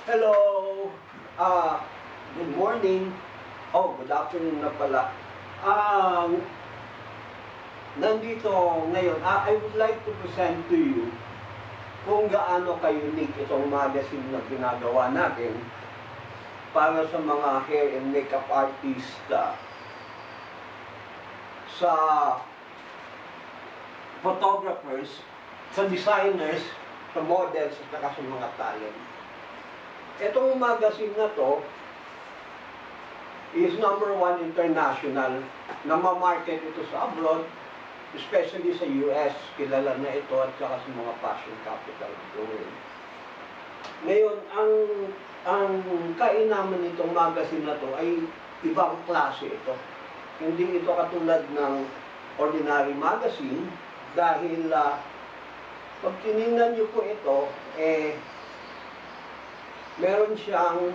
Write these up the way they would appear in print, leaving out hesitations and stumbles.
Hello! Good morning. Oh, good afternoon na pala. Nandito ngayon, I would like to present to you kung gaano ka-unique itong magazine na ginagawa natin para sa mga hair and makeup artist, sa photographers, sa designers, sa models, at saka sa mga talent. Itong magazine na to is #1 international. Namamarket ito sa abroad, especially sa US. Kilala na ito at saka sa mga fashion capital of the world. Ngayon, ang kainaman nitong magazine na to ay ibang klase ito. Hindi ito katulad ng ordinary magazine dahil pag tinignan nyo po ito, meron siyang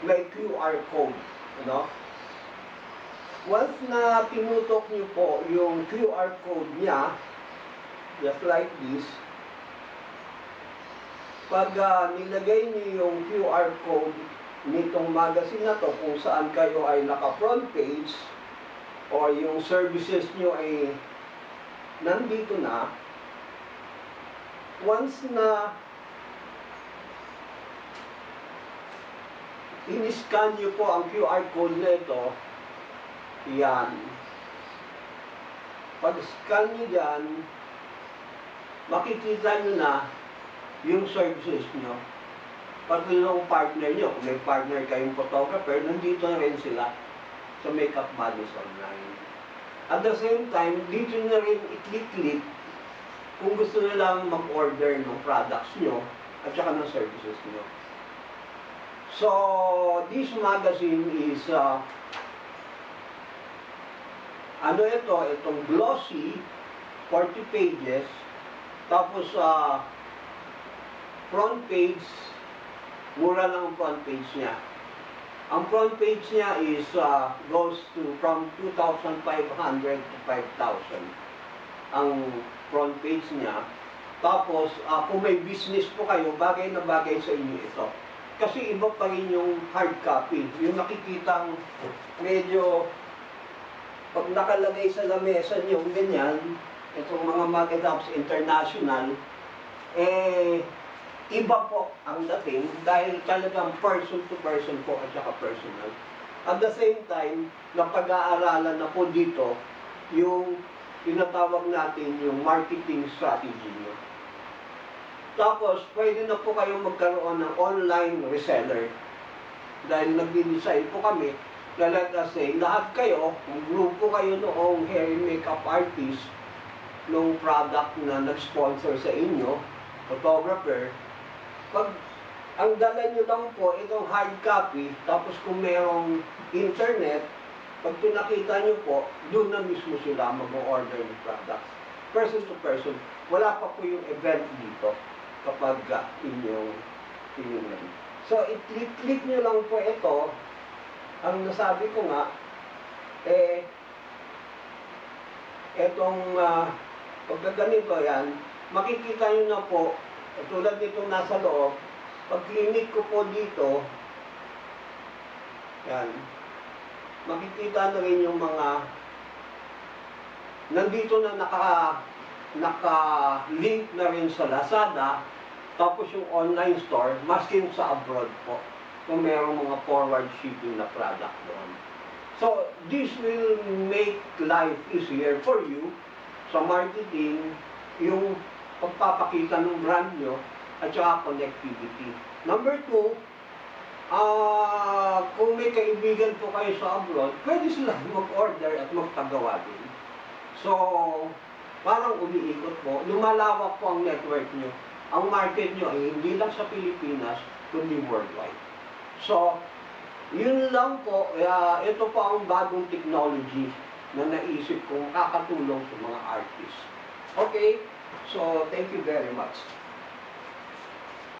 may QR code, ano? Once na tinutok niyo po yung QR code niya, just like this, pag nilagay niyo yung QR code nitong magazine na to, kung saan kayo ay naka-front page, o yung services niyo ay nandito na, once na in-scan nyo po ang QR code na ito, yan. Pag-scan nyo dyan, makikita nyo na yung services nyo. Pati yung partner nyo, kung may partner kayong photographer, nandito na rin sila sa Makeup Buddies Online. At the same time, dito na rin i-click-click kung gusto nilang mag-order ng products nyo at saka ng services nyo. So, this magazine is, itong glossy, 40 pages, tapos front page, mura lang ang front page niya. Ang front page niya is, goes to from 2,500 to 5,000. Ang front page niya. Tapos, kung may business po kayo, bagay na bagay sa inyo ito. Kasi iba pa rin yung hard copy. Yung nakikitang medyo, pag nakalagay sa lamesa nyo, ganyan, itong mga market-ups international, iba po ang dating dahil talagang person to person po at saka personal. At the same time, napag-aaralan na po dito yung tinatawag natin yung marketing strategy nyo. Tapos, pwede na po kayong magkaroon ng online reseller. Dahil nag-design po kami, na let us say, lahat kayo, kung grupo kayo noong hair and makeup artist, nung product na nag-sponsor sa inyo, photographer, pag ang dala nyo lang po, itong hard copy, tapos kung mayroong internet, pag pinakita nyo po, doon na mismo sila mag-order ng products. Person to person, wala pa po yung event dito kapag inyong tinignan. So, i-click nyo lang po ito. Ang nasabi ko nga, etong pagka ganito yan, makikita nyo na po, tulad nitong nasa loob, pag clinic ko po dito, yan, makikita na rin yung mga, nandito na naka-link na rin sa Lazada, tapos yung online store, maski sa abroad po, kung mayroong mga forward shipping na product doon. So, this will make life easier for you sa marketing, yung pagpapakita ng brand nyo, at saka connectivity. Number 2, kung may kaibigan po kayo sa abroad, pwede sila mag-order at magpagawa din. So, parang umiikot po, lumalawak po ang network nyo. Ang market nyo ay hindi lang sa Pilipinas, kundi worldwide. So, yun lang po, ito po ang bagong technology na naisip kong kakatulong sa mga artists. Okay? So, thank you very much.